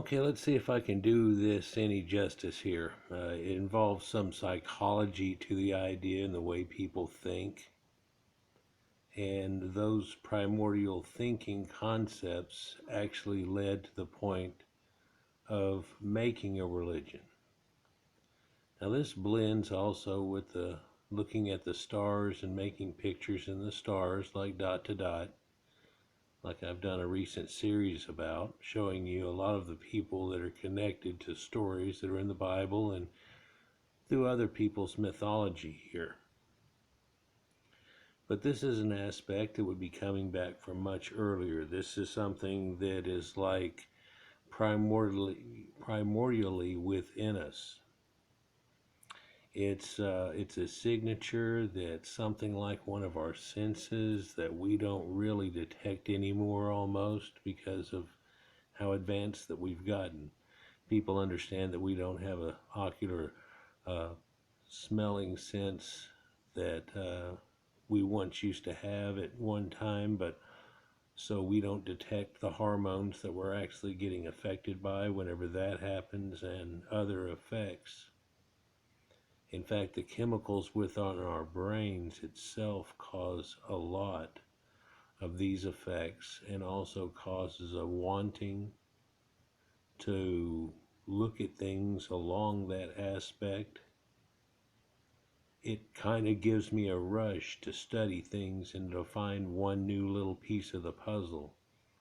Okay, let's see if I can do this any justice here. It involves some psychology to the idea and the way people think. And those primordial thinking concepts actually led to the point of making a religion. Now, this blends also with the looking at the stars and making pictures in the stars like dot to dot, like I've done a recent series about, showing you a lot of the people that are connected to stories that are in the Bible and through other people's mythology here. But this is an aspect that would be coming back from much earlier. This is something that is like primordially within us. It's a signature that's something like one of our senses that we don't really detect anymore almost because of how advanced that we've gotten. People understand that we don't have a ocular smelling sense that we once used to have at one time, but so we don't detect the hormones that we're actually getting affected by whenever that happens and other effects. In fact, the chemicals within our brains itself cause a lot of these effects and also causes a wanting to look at things along that aspect. It kind of gives me a rush to study things and to find one new little piece of the puzzle.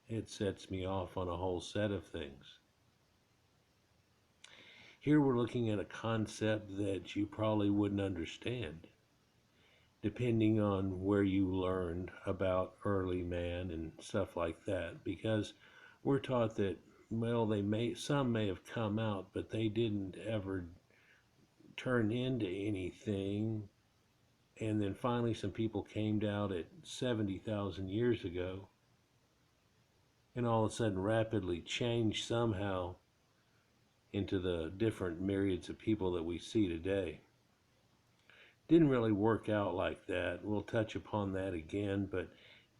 It sets me off on a whole set of things. Here we're looking at a concept that you probably wouldn't understand, depending on where you learned about early man and stuff like that, because we're taught that, well, some may have come out, but they didn't ever turn into anything. And then finally some people came out at 70,000 years ago and all of a sudden rapidly changed somehow into the different myriads of people that we see today. Didn't really work out like that. We'll touch upon that again, but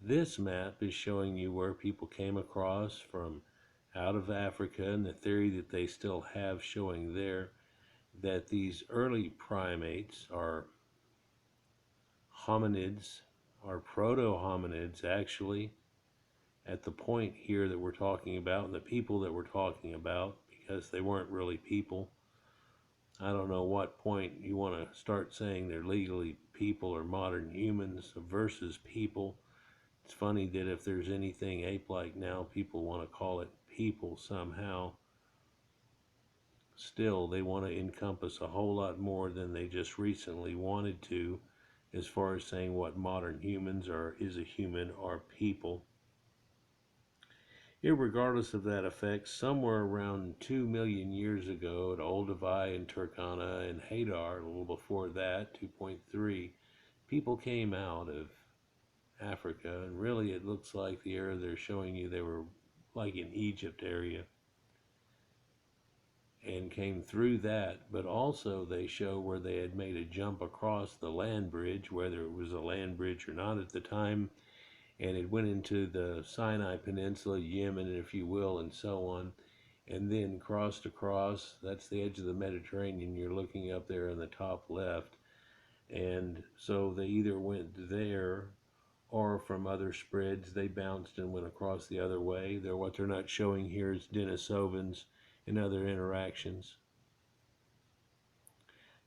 this map is showing you where people came across from out of Africa, and the theory that they still have showing there that these early primates are hominids, are proto-hominids actually, at the point here that we're talking about, and the people that we're talking about, because they weren't really people. I don't know what point you want to start saying they're legally people or modern humans versus people. It's funny that if there's anything ape-like now, people want to call it people somehow. Still, they want to encompass a whole lot more than they just recently wanted to, as far as saying what modern humans are, is a human, or people. Irregardless of that effect, somewhere around 2 million years ago at Olduvai and Turkana and Hadar, a little before that, 2.3, people came out of Africa, and really it looks like the area they're showing you, they were like in Egypt area, and came through that, but also they show where they had made a jump across the land bridge, whether it was a land bridge or not at the time, and it went into the Sinai Peninsula, Yemen, if you will, and so on, and then crossed across. That's the edge of the Mediterranean you're looking up there in the top left. And so they either went there, or from other spreads they bounced and went across the other way. What they're not showing here is Denisovans and other interactions.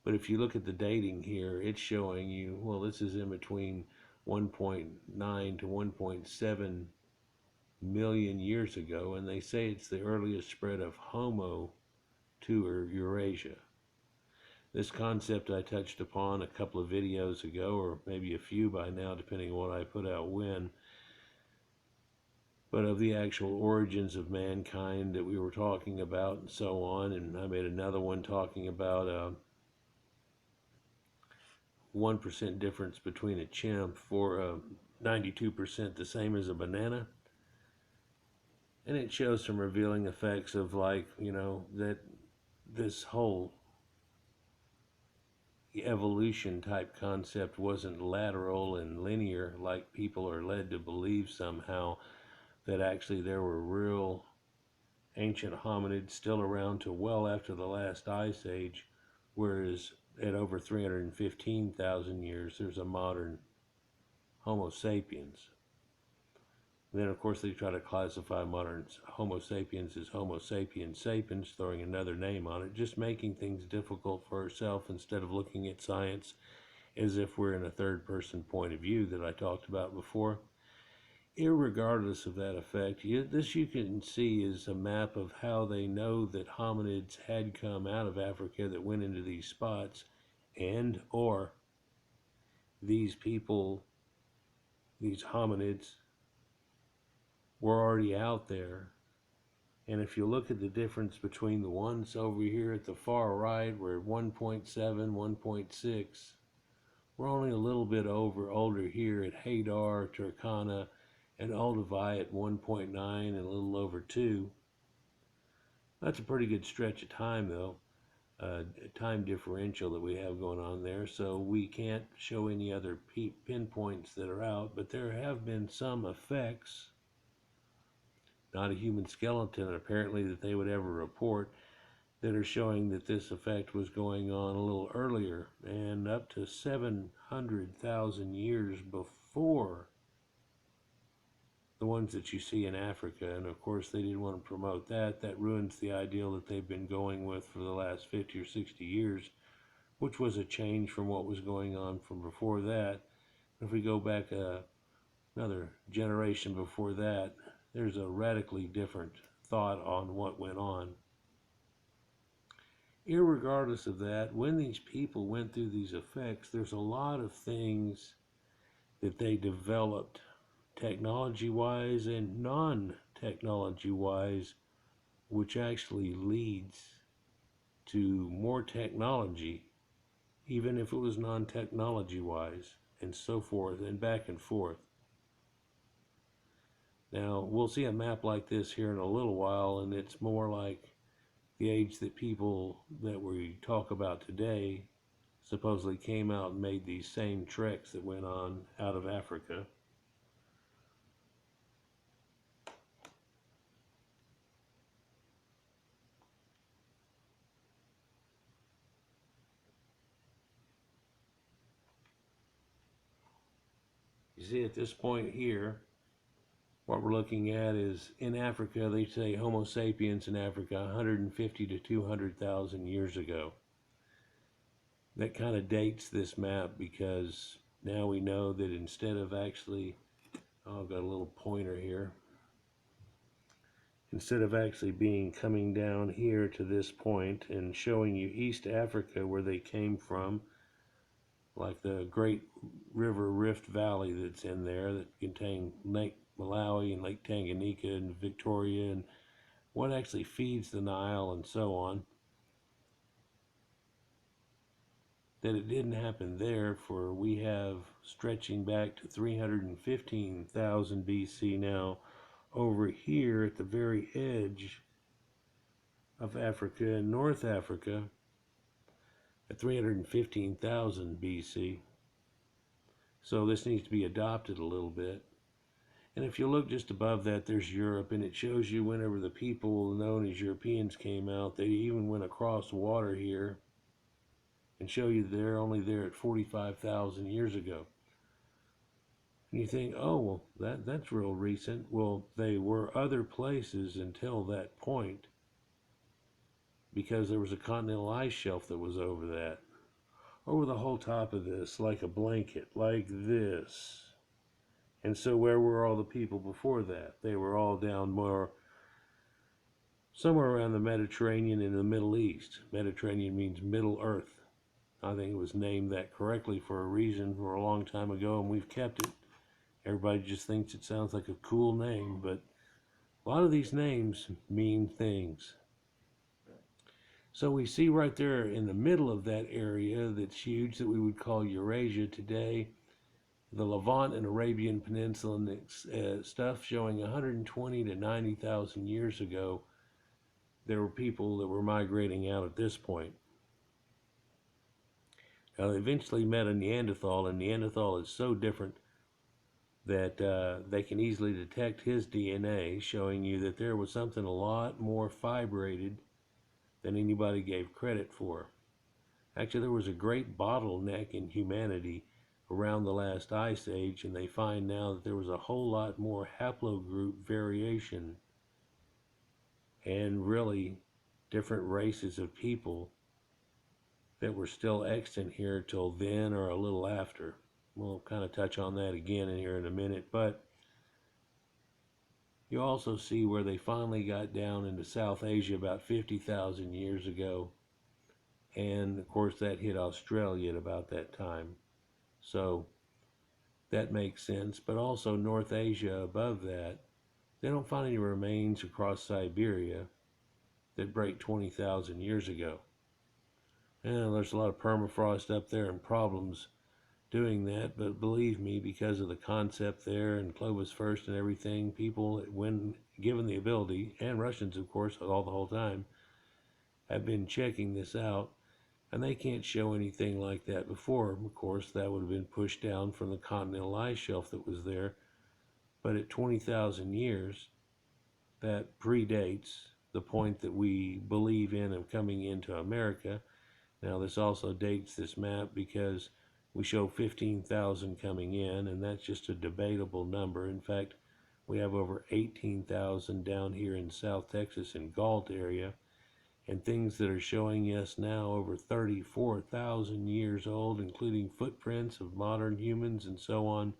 But if you look at the dating here, it's showing you, well, this is in between 1.9 to 1.7 million years ago, and they say it's the earliest spread of Homo to Eurasia. This concept I touched upon a couple of videos ago, or maybe a few by now, depending on what I put out when, but of the actual origins of mankind that we were talking about and so on. And I made another one talking about 1% difference between a chimp for 92% the same as a banana. And it shows some revealing effects of, like, you know, that this whole evolution type concept wasn't lateral and linear like people are led to believe somehow, that actually there were real ancient hominids still around till well after the last ice age, whereas at over 315,000 years there's a modern Homo sapiens. Then, of course, they try to classify modern Homo sapiens as Homo sapiens sapiens, throwing another name on it, just making things difficult for ourselves instead of looking at science as if we're in a third-person point of view that I talked about before. Irregardless of that effect, this you can see is a map of how they know that hominids had come out of Africa that went into these spots, and or these people, these hominids, were already out there. And if you look at the difference between the ones over here at the far right, we're 1.7, 1.6. We're only a little bit older here at Hadar, Turkana, and Olduvai at 1.9 and a little over 2. That's a pretty good stretch of time, though, time differential that we have going on there. So we can't show any other pinpoints that are out, but there have been some effects, not a human skeleton apparently that they would ever report, that are showing that this effect was going on a little earlier and up to 700,000 years before the ones that you see in Africa. And of course they didn't want to promote that. That ruins the ideal that they've been going with for the last 50 or 60 years, which was a change from what was going on from before that. If we go back another generation before that, there's a radically different thought on what went on. Irregardless of that, when these people went through these effects, there's a lot of things that they developed technology-wise and non-technology-wise, which actually leads to more technology, even if it was non-technology-wise, and so forth, and back and forth. Now, we'll see a map like this here in a little while, and it's more like the age that people that we talk about today supposedly came out and made these same treks that went on out of Africa. You see at this point here, what we're looking at is in Africa, they say Homo sapiens in Africa 150 to 200,000 years ago. That kind of dates this map because now we know that instead of actually, I've got a little pointer here, instead of actually coming down here to this point and showing you East Africa where they came from, like the Great River Rift Valley that's in there that contain Lake Malawi and Lake Tanganyika and Victoria and what actually feeds the Nile and so on, that it didn't happen there, for we have stretching back to 315,000 BC now over here at the very edge of Africa and North Africa at 315,000 BC. So this needs to be adopted a little bit. And if you look just above that, there's Europe, and it shows you whenever the people known as Europeans came out, they even went across water here, and show you they're only there at 45,000 years ago. And you think, oh, well, that's real recent. Well, they were other places until that point, because there was a continental ice shelf that was over that, over the whole top of this, like a blanket, like this. And so where were all the people before that? They were all down more, somewhere around the Mediterranean and the Middle East. Mediterranean means Middle Earth. I think it was named that correctly for a reason for a long time ago, and we've kept it. Everybody just thinks it sounds like a cool name, but a lot of these names mean things. So we see right there in the middle of that area that's huge, that we would call Eurasia today, the Levant and Arabian Peninsula and stuff showing 120 to 90,000 years ago. There were people that were migrating out at this point. Now, they eventually met a Neanderthal, and Neanderthal is so different that they can easily detect his DNA, showing you that there was something a lot more fibrated than anybody gave credit for. Actually, there was a great bottleneck in humanity around the last ice age, and they find now that there was a whole lot more haplogroup variation and really different races of people that were still extant here till then or a little after. We'll kind of touch on that again in here in a minute, but you also see where they finally got down into South Asia about 50,000 years ago, and of course that hit Australia at about that time. So that makes sense, but also North Asia above that, they don't find any remains across Siberia that break 20,000 years ago. And there's a lot of permafrost up there and problems doing that, but believe me, because of the concept there and Clovis first and everything, people, when given the ability, and Russians of course all the whole time, have been checking this out, and they can't show anything like that before. Of course, that would have been pushed down from the continental ice shelf that was there, but at 20,000 years, that predates the point that we believe in of coming into America. Now, this also dates this map because we show 15,000 coming in, and that's just a debatable number. In fact, we have over 18,000 down here in South Texas and Galt area, and things that are showing us now over 34,000 years old, including footprints of modern humans and so on,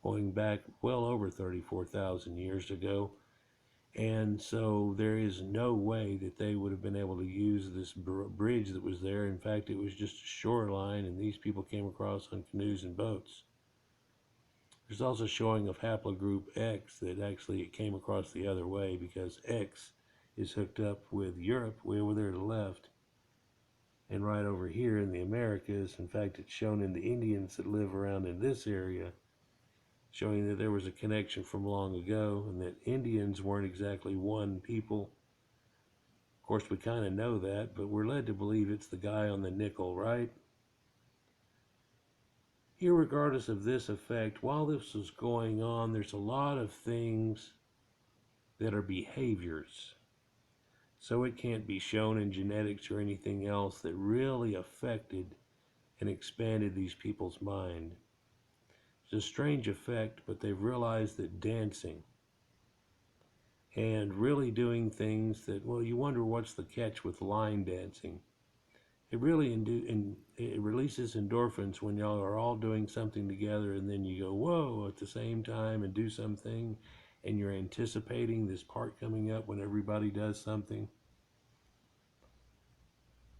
going back well over 34,000 years ago. And so there is no way that they would have been able to use this bridge that was there. In fact, it was just a shoreline, and these people came across on canoes and boats. There's also showing of haplogroup X that actually it came across the other way, because X is hooked up with Europe way over there to the left, and right over here in the Americas. In fact, it's shown in the Indians that live around in this area, showing that there was a connection from long ago and that Indians weren't exactly one people. Of course, we kind of know that, but we're led to believe it's the guy on the nickel, right? Irregardless of this effect, while this was going on, there's a lot of things that are behaviors. So it can't be shown in genetics or anything else that really affected and expanded these people's mind. It's a strange effect, but they've realized that dancing and really doing things that, well, you wonder what's the catch with line dancing. It really it releases endorphins when y'all are all doing something together, and then you go, whoa, at the same time and do something, and you're anticipating this part coming up when everybody does something.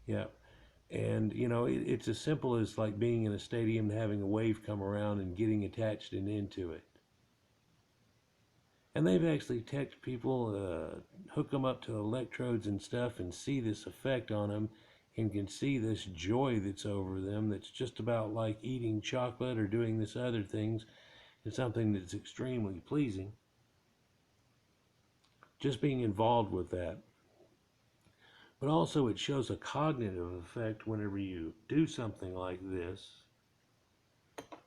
Yeah. And, you know, it's as simple as like being in a stadium and having a wave come around and getting attached and into it. And they've actually teched people, hook them up to electrodes and stuff, and see this effect on them, and can see this joy that's over them that's just about like eating chocolate or doing this other things. It's something that's extremely pleasing. Just being involved with that. But also it shows a cognitive effect whenever you do something like this.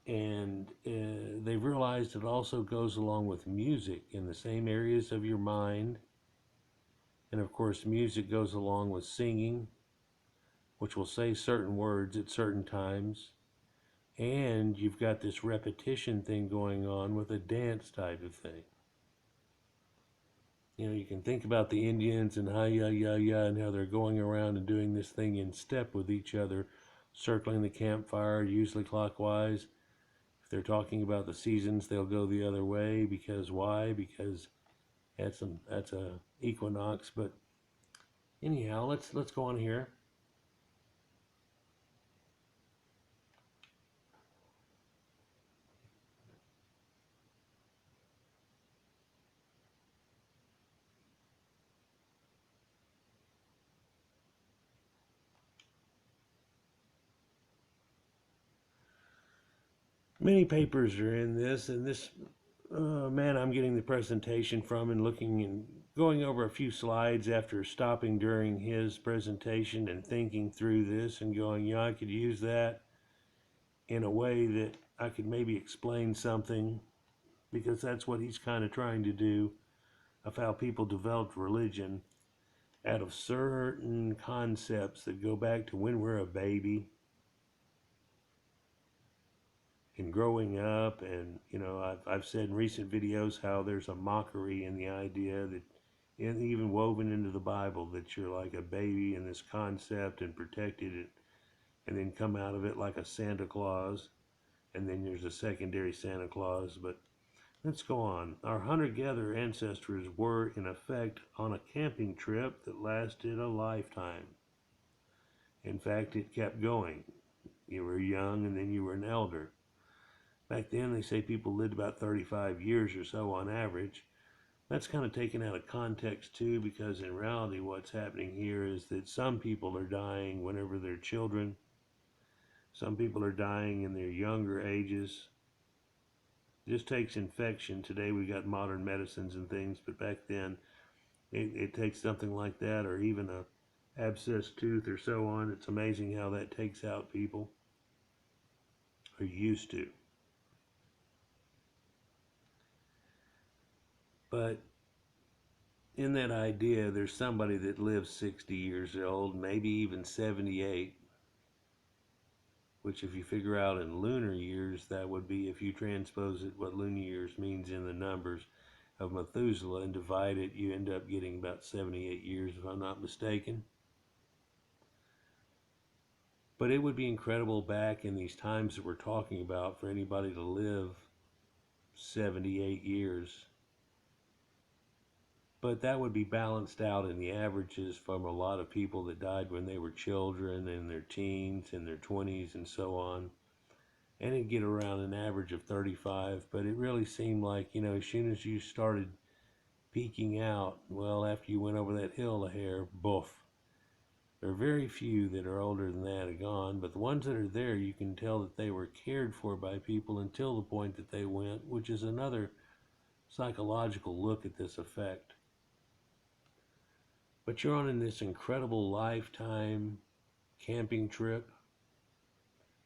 And they've realized it also goes along with music in the same areas of your mind. And of course, music goes along with singing, which will say certain words at certain times. And you've got this repetition thing going on with a dance type of thing. You know, you can think about the Indians and hi-ya-ya-ya and how they're going around and doing this thing in step with each other, circling the campfire, usually clockwise. If they're talking about the seasons, they'll go the other way. Because why? Because that's a equinox. But anyhow, let's go on here. Many papers are in this, and this man I'm getting the presentation from, and looking and going over a few slides after stopping during his presentation and thinking through this and going, yeah, I could use that in a way that I could maybe explain something because that's what he's kind of trying to do, of how people developed religion out of certain concepts that go back to when we're a baby and growing up. And I've said in recent videos how there's a mockery in the idea that, and even woven into the Bible, that you're like a baby in this concept and protected it, and then come out of it like a Santa Claus, and then there's a secondary Santa Claus. But let's go on. Our hunter-gatherer ancestors were, in effect, on a camping trip that lasted a lifetime. In fact, it kept going. You were young and then you were an elder. Back then, they say people lived about 35 years or so on average. That's kind of taken out of context too, because in reality what's happening here is that some people are dying whenever they're children. Some people are dying in their younger ages. Just takes infection. Today we got modern medicines and things, but back then it takes something like that, or even a abscessed tooth or so on. It's amazing how that takes out people, or used to. But in that idea, there's somebody that lives 60 years old, maybe even 78, which if you figure out in lunar years, that would be, if you transpose it, what lunar years means in the numbers of Methuselah and divide it, you end up getting about 78 years, if I'm not mistaken. But it would be incredible back in these times that we're talking about for anybody to live 78 years. But that would be balanced out in the averages from a lot of people that died when they were children, in their teens, in their 20s, and so on. And it'd get around an average of 35. But it really seemed like, as soon as you started peaking out, well, after you went over that hill a hair, boof. There are very few that are older than that are gone, but the ones that are there, you can tell that they were cared for by people until the point that they went, which is another psychological look at this effect. But you're on in this incredible lifetime camping trip.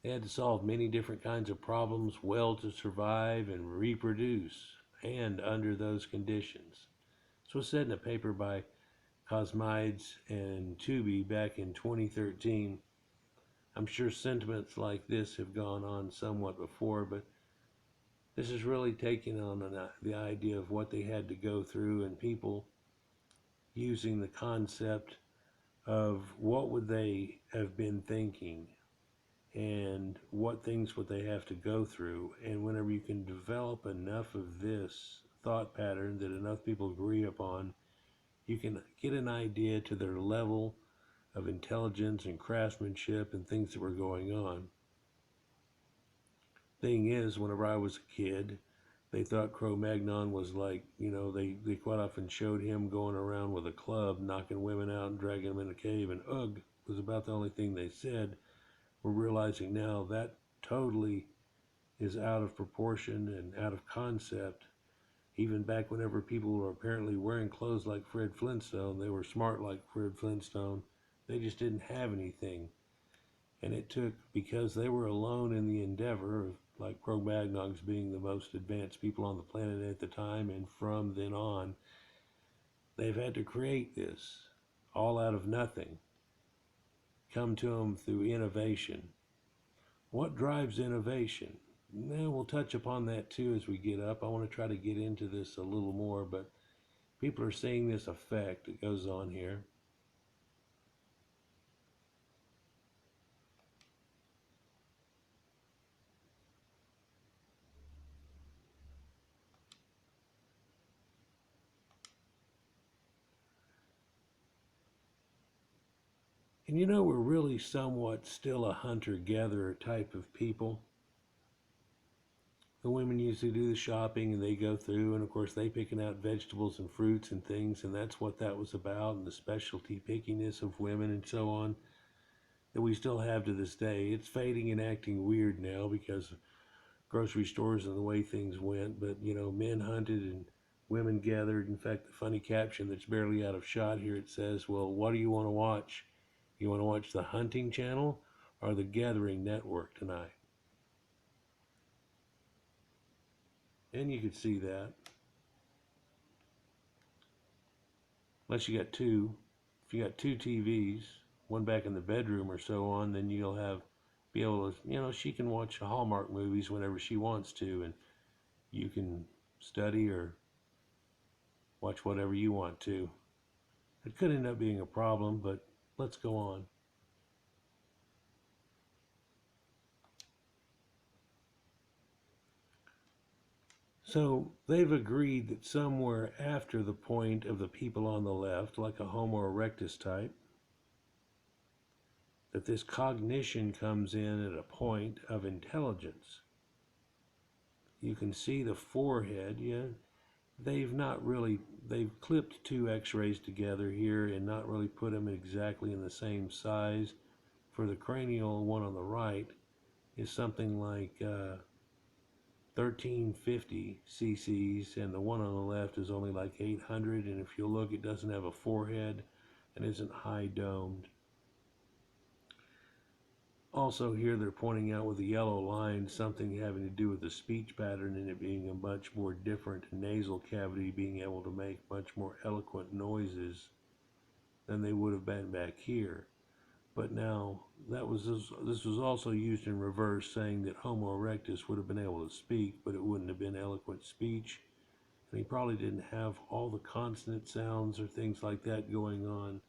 They had to solve many different kinds of problems well to survive and reproduce, and under those conditions. This was said in a paper by Cosmides and Tooby back in 2013. I'm sure sentiments like this have gone on somewhat before, but this is really taking on the idea of what they had to go through, and people using the concept of what would they have been thinking and what things would they have to go through. And whenever you can develop enough of this thought pattern that enough people agree upon, you can get an idea to their level of intelligence and craftsmanship and things that were going on. Thing is, whenever I was a kid, they thought Cro-Magnon was like, they quite often showed him going around with a club, knocking women out and dragging them in a cave, and ugh was about the only thing they said. We're realizing now that totally is out of proportion and out of concept. Even back whenever people were apparently wearing clothes like Fred Flintstone, they were smart like Fred Flintstone, they just didn't have anything. And it took, because they were alone in the endeavor of, like Cro-Magnons being the most advanced people on the planet at the time, and from then on, they've had to create this all out of nothing. Come to them through innovation. What drives innovation? We'll touch upon that too as we get up. I want to try to get into this a little more, but people are seeing this effect that goes on here. And we're really somewhat still a hunter-gatherer type of people. The women usually do the shopping and they go through, and of course they picking out vegetables and fruits and things, and that's what that was about, and the specialty pickiness of women and so on that we still have to this day. It's fading and acting weird now because of grocery stores and the way things went, but men hunted and women gathered. In fact, the funny caption that's barely out of shot here, it says, well, what do you want to watch? You want to watch the Hunting Channel or the Gathering Network tonight? And you could see that. Unless you got two. If you got two TVs, one back in the bedroom or so on, then you'll be able to, she can watch Hallmark movies whenever she wants to, and you can study or watch whatever you want to. It could end up being a problem, but let's go on. So they've agreed that somewhere after the point of the people on the left, like a Homo erectus type, that this cognition comes in at a point of intelligence. You can see the forehead. Yeah, they've clipped two x-rays together here and not really put them exactly in the same size. For the cranial one on the right is something like 1350 cc's, and the one on the left is only like 800, and if you look, it doesn't have a forehead and isn't high domed. Also here they're pointing out with the yellow line something having to do with the speech pattern and it being a much more different nasal cavity, being able to make much more eloquent noises than they would have been back here. But now this was also used in reverse, saying that Homo erectus would have been able to speak, but it wouldn't have been eloquent speech, and he probably didn't have all the consonant sounds or things like that going on.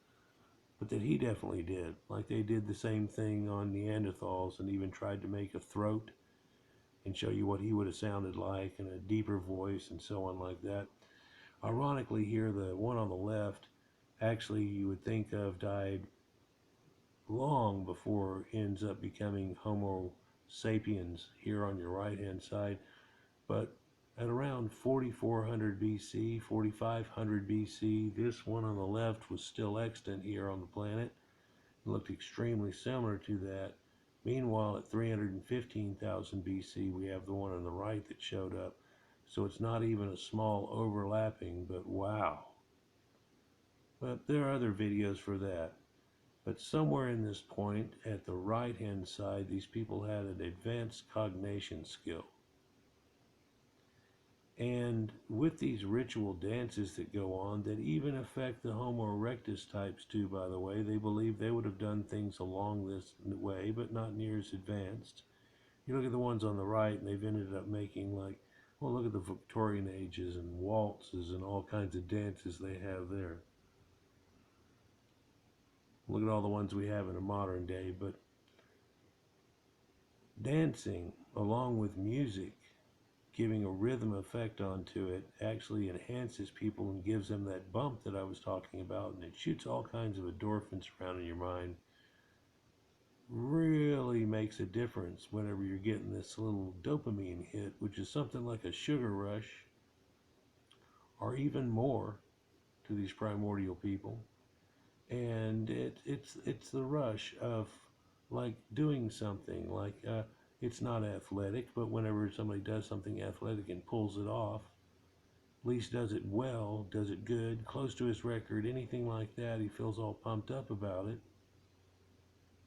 But that he definitely did. Like they did the same thing on Neanderthals and even tried to make a throat and show you what he would have sounded like and a deeper voice and so on like that. Ironically here, the one on the left, actually you would think of died long before ends up becoming Homo sapiens here on your right hand side. But at around 4400 BC, 4500 BC, this one on the left was still extant here on the planet. It looked extremely similar to that. Meanwhile, at 315,000 BC, we have the one on the right that showed up. So it's not even a small overlapping, but wow. But there are other videos for that. But somewhere in this point, at the right-hand side, these people had an advanced cognition skill. And with these ritual dances that go on that even affect the Homo erectus types too, by the way, they believe they would have done things along this way, but not near as advanced. You look at the ones on the right, and they've ended up making look at the Victorian ages and waltzes and all kinds of dances they have there. Look at all the ones we have in a modern day, but dancing along with music, giving a rhythm effect onto it, actually enhances people and gives them that bump that I was talking about, and it shoots all kinds of endorphins around in your mind. Really makes a difference whenever you're getting this little dopamine hit, which is something like a sugar rush, or even more to these primordial people. And it's the rush of like doing something like it's not athletic, but whenever somebody does something athletic and pulls it off, at least does it well, does it good, close to his record, anything like that, he feels all pumped up about it,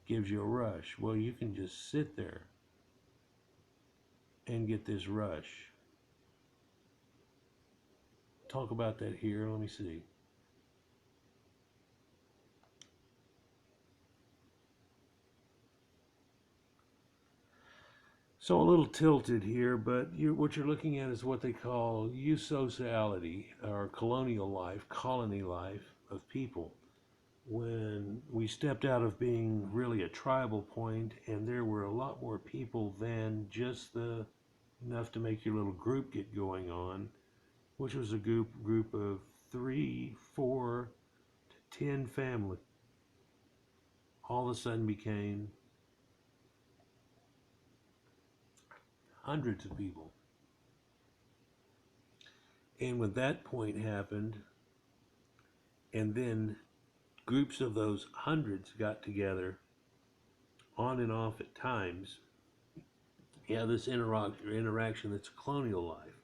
gives you a rush. Well, you can just sit there and get this rush. Talk about that here. Let me see. So a little tilted here, but what you're looking at is what they call eusociality, or colonial life, colony life of people. When we stepped out of being really a tribal point, and there were a lot more people than just enough to make your little group get going on, which was a group of 3, 4 to 10 families. All of a sudden became hundreds of people. And when that point happened, and then groups of those hundreds got together on and off at times, you have this interaction that's colonial life.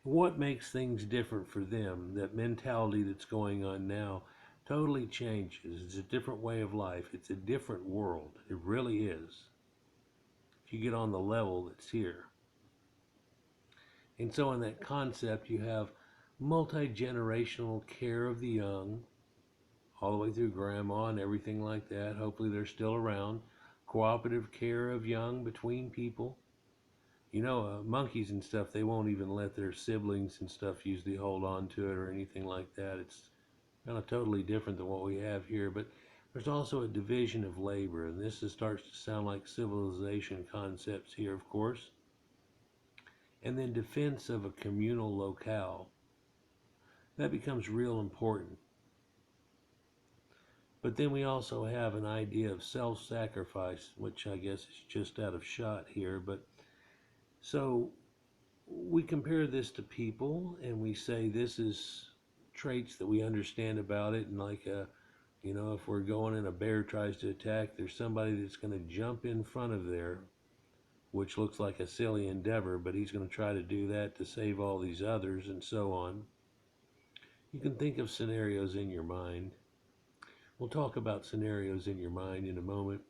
What makes things different for them, that mentality that's going on now, totally changes. It's a different way of life. It's a different world. It really is. If you get on the level that's here. And so in that concept, you have multi-generational care of the young, all the way through grandma and everything like that. Hopefully they're still around. Cooperative care of young between people. Monkeys and stuff, they won't even let their siblings and stuff usually hold on to it or anything like that. It's kind of totally different than what we have here. But there's also a division of labor, and starts to sound like civilization concepts here, of course. And then defense of a communal locale. That becomes real important. But then we also have an idea of self-sacrifice, which I guess is just out of shot here. But so we compare this to people, and we say this is traits that we understand about it. And like, if we're going and a bear tries to attack, there's somebody that's going to jump in front of there, which looks like a silly endeavor, but he's going to try to do that to save all these others, and so on. You can think of scenarios in your mind. We'll talk about scenarios in your mind in a moment.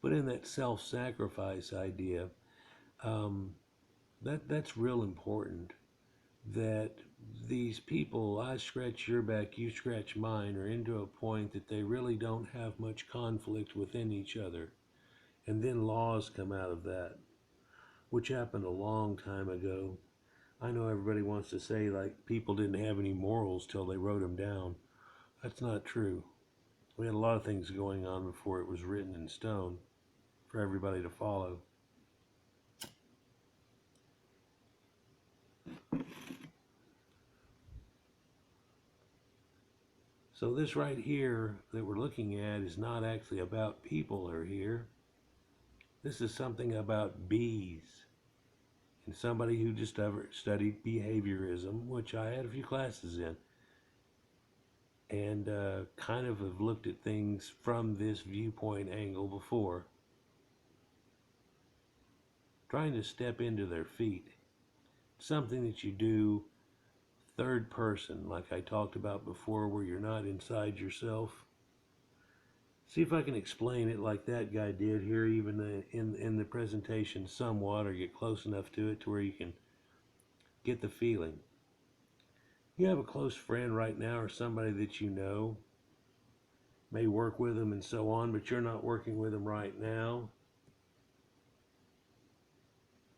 But in that self-sacrifice idea, that's real important. That these people, I scratch your back, you scratch mine, are into a point that they really don't have much conflict within each other. And then laws come out of that, which happened a long time ago. I know everybody wants to say like people didn't have any morals till they wrote them down. That's not true. We had a lot of things going on before it was written in stone for everybody to follow. So this right here that we're looking at is not actually about people are here. This is something about bees. And somebody who just ever studied behaviorism, which I had a few classes in, and kind of have looked at things from this viewpoint angle before, trying to step into their feet. Something that you do third person, like I talked about before, where you're not inside yourself. See if I can explain it like that guy did here, even in the presentation somewhat, or get close enough to it to where you can get the feeling. You have a close friend right now, or somebody that you know, may work with them and so on, but you're not working with them right now.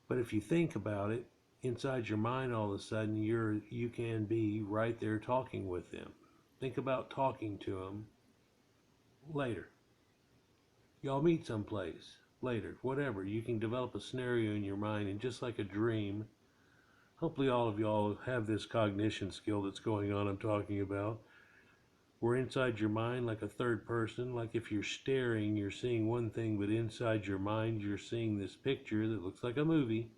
But if you think about it, inside your mind, all of a sudden you can be right there talking with them. Think about talking to them later. Y'all meet someplace later, whatever. You can develop a scenario in your mind, and just like a dream, hopefully all of y'all have this cognition skill that's going on I'm talking about. We're inside your mind like a third person. Like if you're staring, you're seeing one thing, but inside your mind, you're seeing this picture that looks like a movie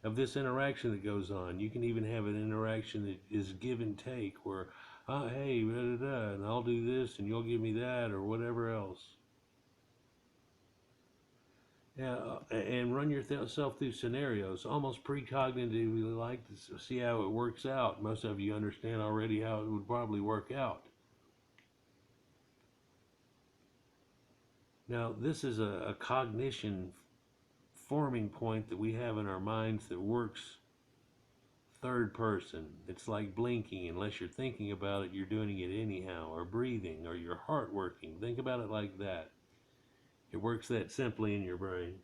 of this interaction that goes on. You can even have an interaction that is give and take, where, hey, da, da, da, and I'll do this, and you'll give me that, or whatever else. Yeah, and run yourself through scenarios, almost precognitively, like to see how it works out. Most of you understand already how it would probably work out. Now, this is a cognition forming point that we have in our minds that works third person. It's like blinking. Unless you're thinking about it, you're doing it anyhow, or breathing, or your heart working. Think about it like that. It works that simply in your brain.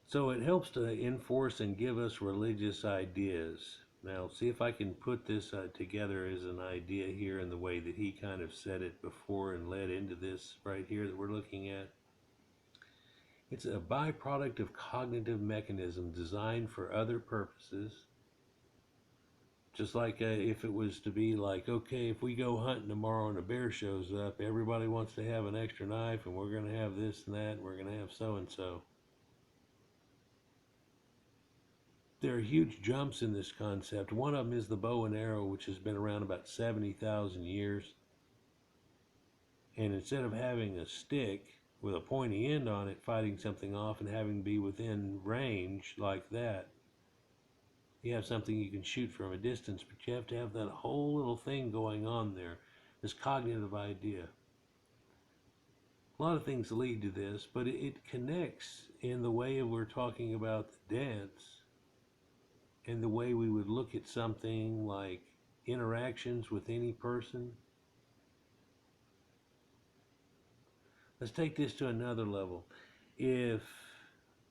So it helps to enforce and give us religious ideas. Now, see if I can put this together as an idea here in the way that he kind of said it before and led into this right here that we're looking at. It's a byproduct of cognitive mechanism designed for other purposes. Just like if it was to be like, okay, if we go hunting tomorrow and a bear shows up, everybody wants to have an extra knife, and we're going to have this and that, and we're going to have so-and-so. There are huge jumps in this concept. One of them is the bow and arrow, which has been around about 70,000 years. And instead of having a stick with a pointy end on it, fighting something off and having to be within range like that, You have something you can shoot from a distance, but you have to have that whole little thing going on there, this cognitive idea. A lot of things lead to this, but it connects in the way we're talking about the dance and the way we would look at something like interactions with any person. Let's take this to another level. If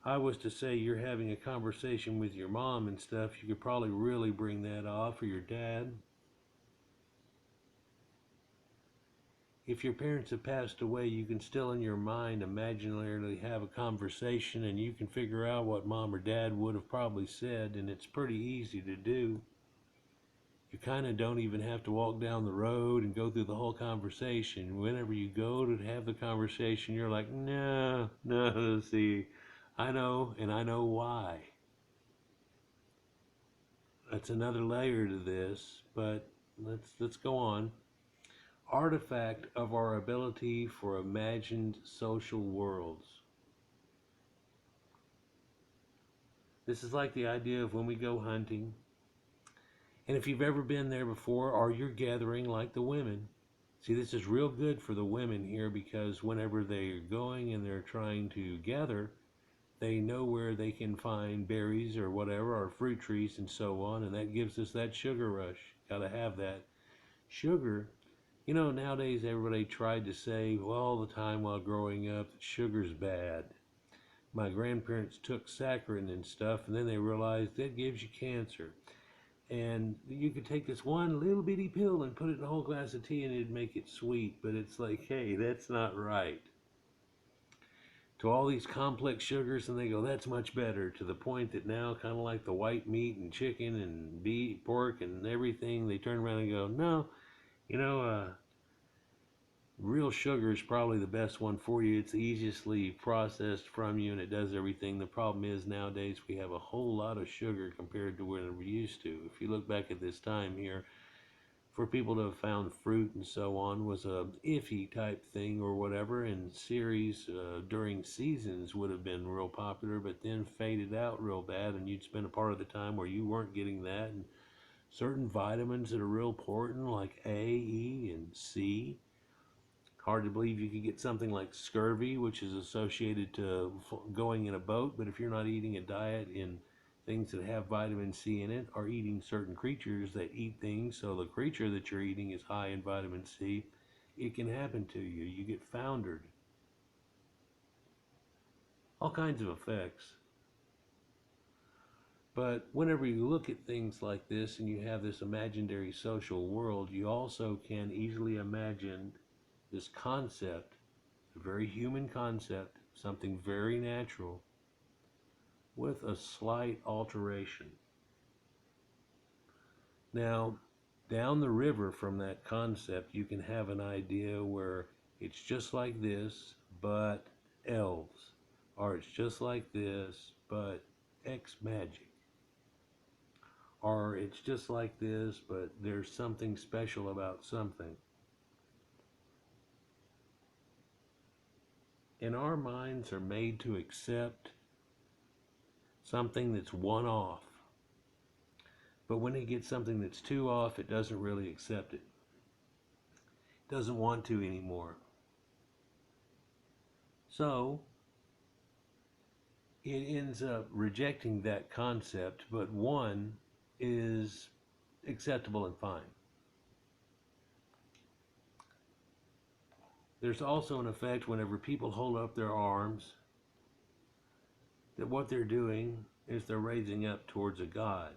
I was to say you're having a conversation with your mom and stuff, you could probably really bring that off, or your dad. If your parents have passed away, you can still in your mind imaginarily have a conversation, and you can figure out what mom or dad would have probably said, and it's pretty easy to do. You kind of don't even have to walk down the road and go through the whole conversation. Whenever you go to have the conversation, you're like, no, no, see, I know, and I know why. That's another layer to this, but let's go on. Artifact of our ability for imagined social worlds. This is like the idea of when we go hunting. And if you've ever been there before, or you're gathering like the women, see, this is real good for the women here, because whenever they're going and they're trying to gather, they know where they can find berries or whatever, or fruit trees and so on, and that gives us that sugar rush. Gotta have that. Sugar, you know, nowadays everybody tried to say, well, all the time while growing up, that sugar's bad. My grandparents took saccharin and stuff, and then they realized that gives you cancer. And you could take this one little bitty pill and put it in a whole glass of tea and it'd make it sweet. But it's like, hey, that's not right. To all these complex sugars, and they go, that's much better, to the point that now, kind of like the white meat and chicken and beef, pork and everything, they turn around and go, no, you know, real sugar is probably the best one for you. It's easily processed from you, and it does everything. The problem is nowadays we have a whole lot of sugar compared to where we used to. If you look back at this time here, for people to have found fruit and so on was a iffy type thing or whatever, and series during seasons would have been real popular, but then faded out real bad, and you'd spend a part of the time where you weren't getting that. And certain vitamins that are real important, like A, E, and C. Hard to believe you could get something like scurvy, which is associated to going in a boat, but if you're not eating a diet in things that have vitamin C in it, or eating certain creatures that eat things, so the creature that you're eating is high in vitamin C, it can happen to you. You get foundered. All kinds of effects. But whenever you look at things like this and you have this imaginary social world, you also can easily imagine this concept, a very human concept, something very natural, with a slight alteration. Now, down the river from that concept, you can have an idea where it's just like this, but elves. Or it's just like this, but X magic. Or it's just like this, but there's something special about something. And our minds are made to accept something that's one off. But when it gets something that's two off, it doesn't really accept it. It doesn't want to anymore. So it ends up rejecting that concept, but one is acceptable and fine. There's also an effect whenever people hold up their arms, that what they're doing is they're raising up towards a God.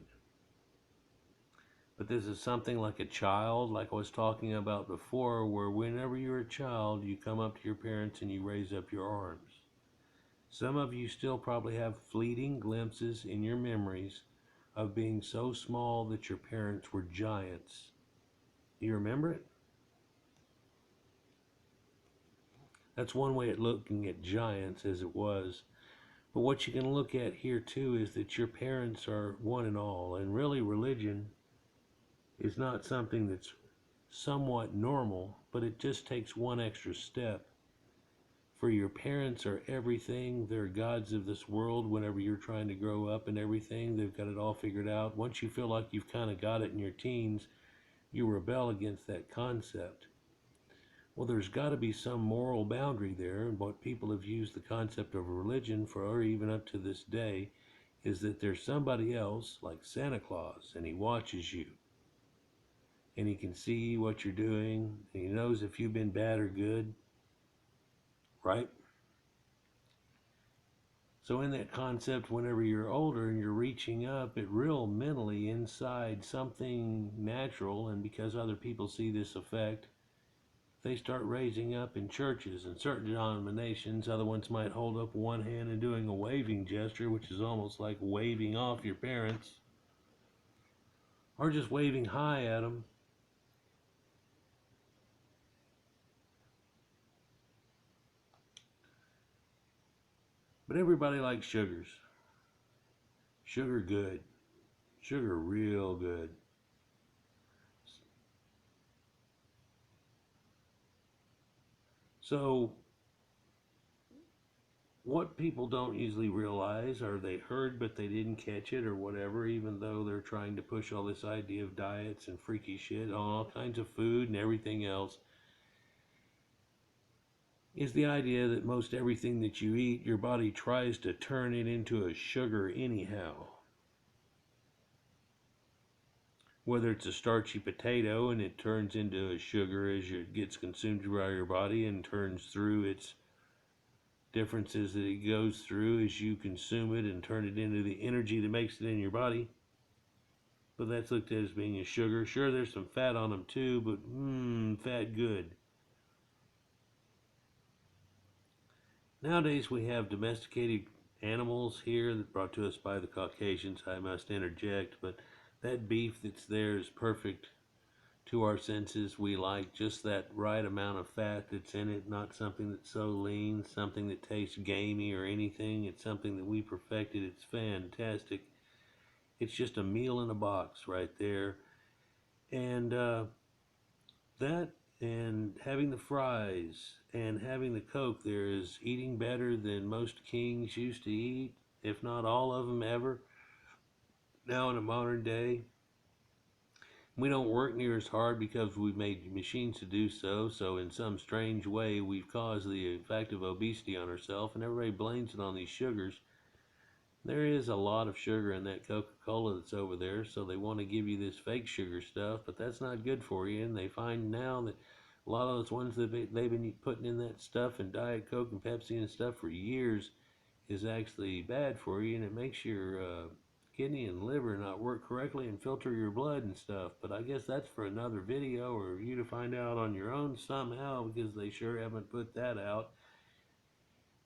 But this is something like a child, like I was talking about before, where whenever you're a child, you come up to your parents and you raise up your arms. Some of you still probably have fleeting glimpses in your memories of being so small that your parents were giants. Do you remember it? That's one way of looking at giants, as it was. But what you can look at here too is that your parents are one and all, and really religion is not something that's somewhat normal, but it just takes one extra step for your parents are everything. They're gods of this world whenever you're trying to grow up and everything. They've got it all figured out. Once you feel like you've kind of got it in your teens, you rebel against that concept. Well, there's got to be some moral boundary there, and what people have used the concept of religion for, or even up to this day, is that there's somebody else, like Santa Claus, and he watches you, and he can see what you're doing, and he knows if you've been bad or good, right? So in that concept, whenever you're older and you're reaching up, it real mentally inside something natural, and because other people see this effect, they start raising up in churches and certain denominations. Other ones might hold up one hand and doing a waving gesture, which is almost like waving off your parents, or just waving hi at them. But everybody likes sugars. Sugar good. Sugar real good. So what people don't usually realize, or they heard but they didn't catch it or whatever, even though they're trying to push all this idea of diets and freaky shit on all kinds of food and everything else, is the idea that most everything that you eat, your body tries to turn it into a sugar anyhow. Whether it's a starchy potato and it turns into a sugar as it gets consumed by your body and turns through its differences that it goes through as you consume it and turn it into the energy that makes it in your body. But that's looked at as being a sugar. Sure, there's some fat on them too, but fat good. Nowadays we have domesticated animals here that brought to us by the Caucasians, I must interject, but that beef that's there is perfect to our senses. We like just that right amount of fat that's in it, not something that's so lean, something that tastes gamey or anything. It's something that we perfected. It's fantastic. It's just a meal in a box right there. And that and having the fries and having the Coke there is eating better than most kings used to eat, if not all of them ever. Now in a modern day, we don't work near as hard because we've made machines to do so. So in some strange way, we've caused the effect of obesity on ourselves, and everybody blames it on these sugars. There is a lot of sugar in that Coca-Cola that's over there, so they want to give you this fake sugar stuff, but that's not good for you. And they find now that a lot of those ones that they've been putting in that stuff in Diet Coke and Pepsi and stuff for years is actually bad for you, and it makes your kidney and liver not work correctly and filter your blood and stuff. But I guess that's for another video or you to find out on your own somehow, because they sure haven't put that out.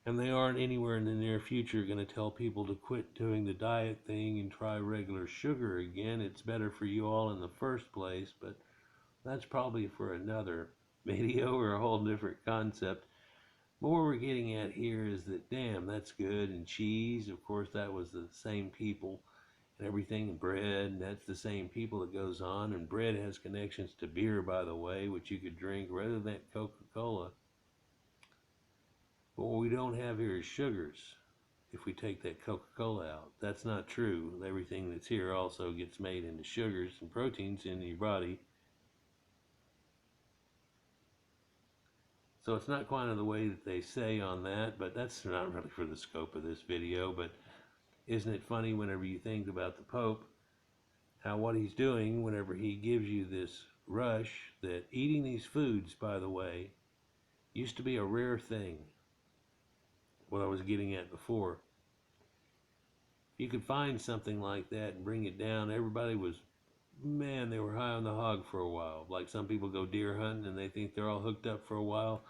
And they aren't anywhere in the near future going to tell people to quit doing the diet thing and try regular sugar again. It's better for you all in the first place, but that's probably for another video or a whole different concept. But what we're getting at here is that, damn, that's good. And cheese, of course, that was the same people. And everything, and bread, and that's the same people that goes on. And bread has connections to beer, by the way, which you could drink rather than Coca-Cola. But what we don't have here is sugars. If we take that Coca-Cola out, that's not true. Everything that's here also gets made into sugars and proteins in your body. So it's not quite the way that they say on that, but that's not really for the scope of this video. But isn't it funny whenever you think about the Pope, how what he's doing whenever he gives you this rush, that eating these foods, by the way, used to be a rare thing. What I was getting at before. You could find something like that and bring it down. Everybody was, man, they were high on the hog for a while. Like some people go deer hunting and they think they're all hooked up for a while.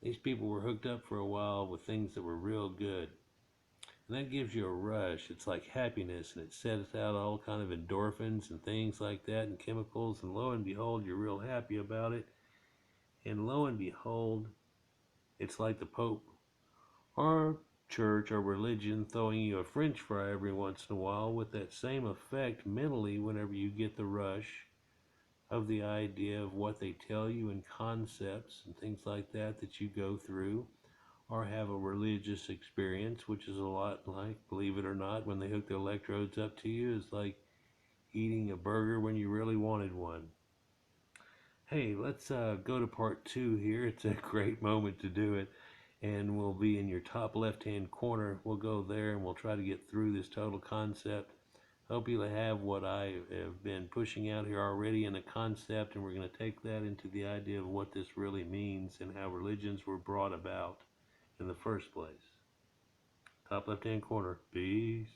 These people were hooked up for a while with things that were real good. And that gives you a rush. It's like happiness, and it sets out all kind of endorphins and things like that and chemicals, and lo and behold, you're real happy about it. And lo and behold, it's like the Pope or church or religion throwing you a french fry every once in a while with that same effect mentally whenever you get the rush of the idea of what they tell you and concepts and things like that that you go through. or have a religious experience, which is a lot like, believe it or not, when they hook the electrodes up to you, is like eating a burger when you really wanted one. Hey, let's go to part 2 here. It's a great moment to do it, and we'll be in your top left-hand corner. We'll go there and we'll try to get through this total concept. Hope you'll have what I have been pushing out here already in a concept, and we're going to take that into the idea of what this really means and how religions were brought about in the first place. Top left-hand corner. Peace.